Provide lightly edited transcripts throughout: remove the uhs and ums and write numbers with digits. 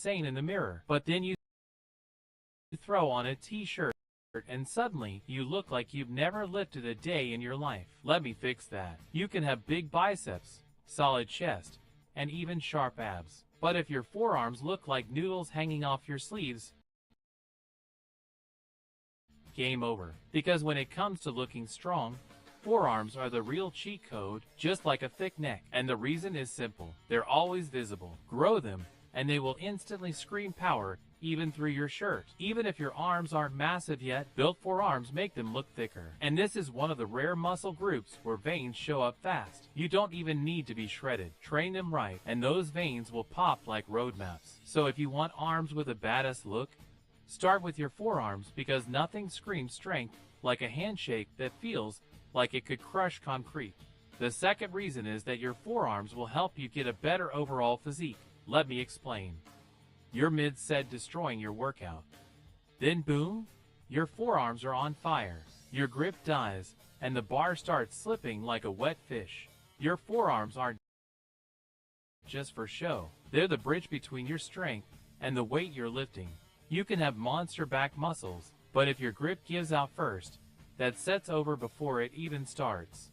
insane in the mirror. But then you throw on a t-shirt and suddenly you look like you've never lifted a day in your life. Let me fix that. You can have big biceps, solid chest, and even sharp abs. But if your forearms look like noodles hanging off your sleeves, game over. Because when it comes to looking strong, forearms are the real cheat code, just like a thick neck. And the reason is simple. They're always visible. Grow them, and they will instantly scream power even through your shirt. Even if your arms aren't massive yet, built forearms make them look thicker. And this is one of the rare muscle groups where veins show up fast. You don't even need to be shredded. Train them right, and those veins will pop like road maps. So if you want arms with a badass look, start with your forearms, because nothing screams strength like a handshake that feels like it could crush concrete. The second reason is that your forearms will help you get a better overall physique. Let me explain. You're mid-set destroying your workout. Then boom, your forearms are on fire. Your grip dies, and the bar starts slipping like a wet fish. Your forearms aren't just for show. They're the bridge between your strength and the weight you're lifting. You can have monster back muscles, but if your grip gives out first, that sets over before it even starts.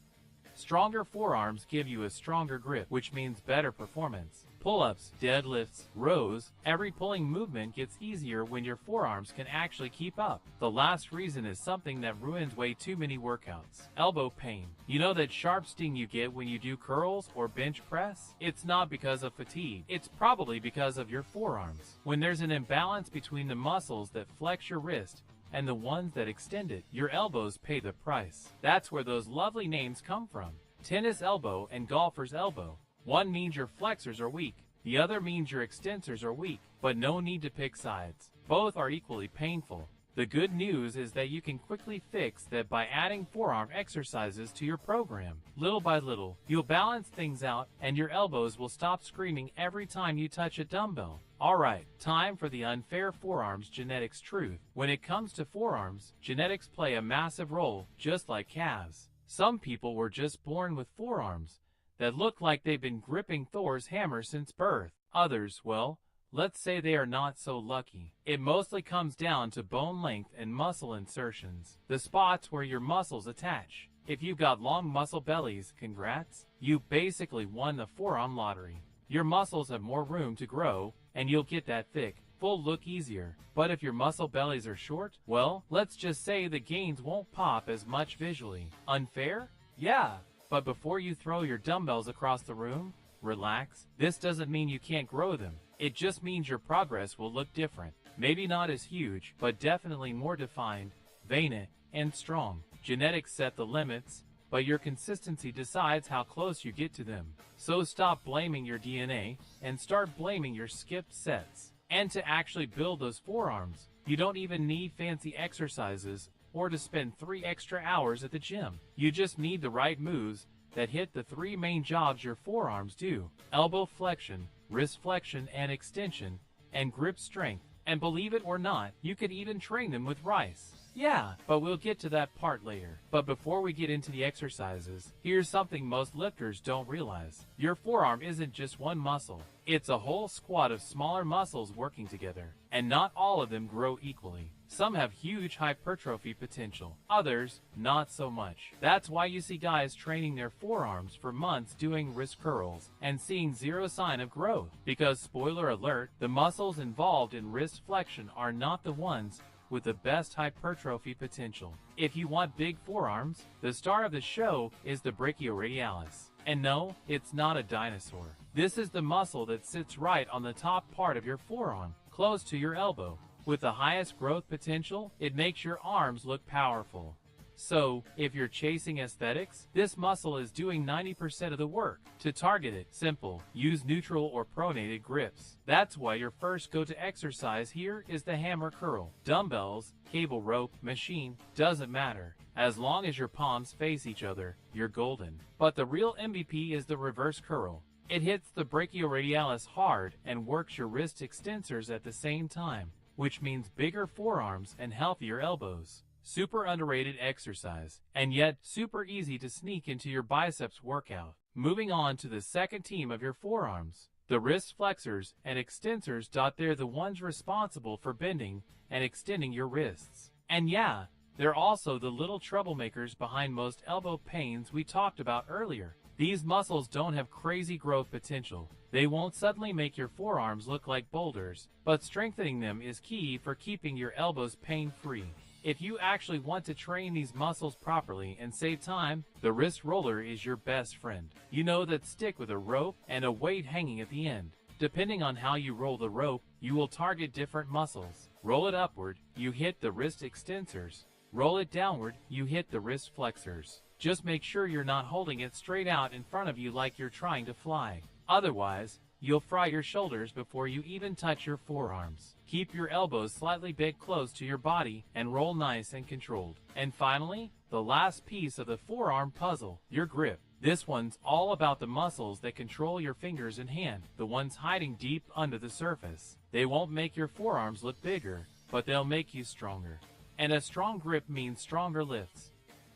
Stronger forearms give you a stronger grip, which means better performance. Pull-ups, deadlifts, rows, every pulling movement gets easier when your forearms can actually keep up. The last reason is something that ruins way too many workouts. Elbow pain. You know that sharp sting you get when you do curls or bench press? It's not because of fatigue. It's probably because of your forearms. When there's an imbalance between the muscles that flex your wrist and the ones that extend it, your elbows pay the price. That's where those lovely names come from. Tennis elbow and golfer's elbow. One means your flexors are weak, the other means your extensors are weak, but no need to pick sides. Both are equally painful. The good news is that you can quickly fix that by adding forearm exercises to your program. Little by little, you'll balance things out and your elbows will stop screaming every time you touch a dumbbell. Alright, time for the unfair forearms genetics truth. When it comes to forearms, genetics play a massive role, just like calves. Some people were just born with forearms that look like they've been gripping Thor's hammer since birth. Others, well, let's say they are not so lucky. It mostly comes down to bone length and muscle insertions, the spots where your muscles attach. If you've got long muscle bellies, congrats, you basically won the forearm lottery. Your muscles have more room to grow, and you'll get that thick, full look easier. But if your muscle bellies are short, well, let's just say the gains won't pop as much visually. Unfair? Yeah. But before you throw your dumbbells across the room, relax. This doesn't mean you can't grow them. It just means your progress will look different. Maybe not as huge, but definitely more defined, veined, and strong. Genetics set the limits, but your consistency decides how close you get to them. So stop blaming your DNA and start blaming your skipped sets. And to actually build those forearms, you don't even need fancy exercises or to spend 3 extra hours at the gym. You just need the right moves that hit the 3 main jobs your forearms do: elbow flexion, wrist flexion and extension, and grip strength. And believe it or not, you could even train them with rice. Yeah, but we'll get to that part later. But before we get into the exercises, here's something most lifters don't realize. Your forearm isn't just one muscle. It's a whole squad of smaller muscles working together. And not all of them grow equally. Some have huge hypertrophy potential, others not so much. That's why you see guys training their forearms for months doing wrist curls and seeing zero sign of growth. Because spoiler alert, the muscles involved in wrist flexion are not the ones with the best hypertrophy potential. If you want big forearms, the star of the show is the brachioradialis. And no, it's not a dinosaur. This is the muscle that sits right on the top part of your forearm, close to your elbow. With the highest growth potential, it makes your arms look powerful. So, if you're chasing aesthetics, this muscle is doing 90% of the work. To target it, simple, use neutral or pronated grips. That's why your first go-to exercise here is the hammer curl. Dumbbells, cable rope, machine, doesn't matter. As long as your palms face each other, you're golden. But the real MVP is the reverse curl. It hits the brachioradialis hard and works your wrist extensors at the same time, which means bigger forearms and healthier elbows. Super underrated exercise, and yet super easy to sneak into your biceps workout. Moving on to the second team of your forearms, The wrist flexors and extensors. They're the ones responsible for bending and extending your wrists. And yeah, they're also the little troublemakers behind most elbow pains we talked about earlier. These muscles don't have crazy growth potential. They won't suddenly make your forearms look like boulders, but strengthening them is key for keeping your elbows pain-free. If you actually want to train these muscles properly and save time, the wrist roller is your best friend. You know, that stick with a rope and a weight hanging at the end. Depending on how you roll the rope, you will target different muscles. Roll it upward, you hit the wrist extensors. Roll it downward, you hit the wrist flexors. Just make sure you're not holding it straight out in front of you like you're trying to fly. Otherwise, you'll fry your shoulders before you even touch your forearms. Keep your elbows slightly bent close to your body and roll nice and controlled. And finally, the last piece of the forearm puzzle, your grip. This one's all about the muscles that control your fingers and hand, the ones hiding deep under the surface. They won't make your forearms look bigger, but they'll make you stronger. And a strong grip means stronger lifts.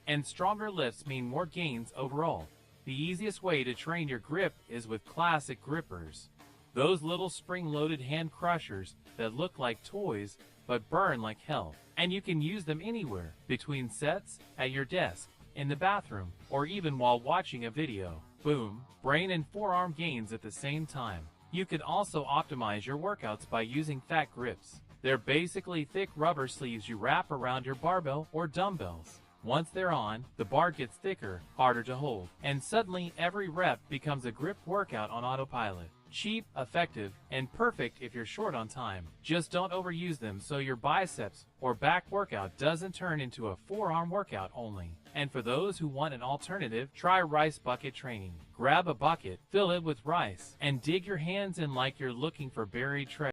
And stronger lifts mean more gains overall. The easiest way to train your grip is with classic grippers. Those little spring-loaded hand crushers that look like toys but burn like hell. And you can use them anywhere, between sets, at your desk, in the bathroom, or even while watching a video. Boom! Brain and forearm gains at the same time. You can also optimize your workouts by using fat grips. They're basically thick rubber sleeves you wrap around your barbell or dumbbells. Once they're on, the bar gets thicker, harder to hold, and suddenly every rep becomes a grip workout on autopilot. Cheap, effective, and perfect if you're short on time. Just don't overuse them so your biceps or back workout doesn't turn into a forearm workout only. And for those who want an alternative, try rice bucket training. Grab a bucket, fill it with rice, and dig your hands in like you're looking for buried treasure.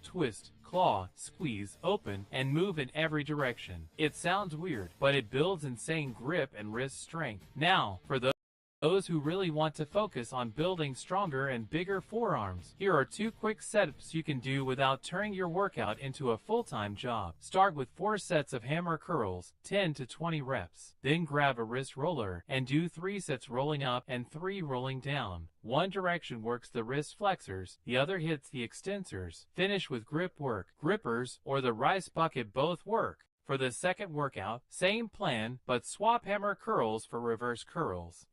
Twist, claw, squeeze, open, and move in every direction. It sounds weird, but it builds insane grip and wrist strength. Now, for those who really want to focus on building stronger and bigger forearms, here are 2 quick setups you can do without turning your workout into a full-time job. Start with 4 sets of hammer curls, 10 to 20 reps. Then grab a wrist roller and do 3 sets rolling up and 3 rolling down. One direction works the wrist flexors, the other hits the extensors. Finish with grip work. Grippers or the rice bucket both work. For the second workout, same plan, but swap hammer curls for reverse curls.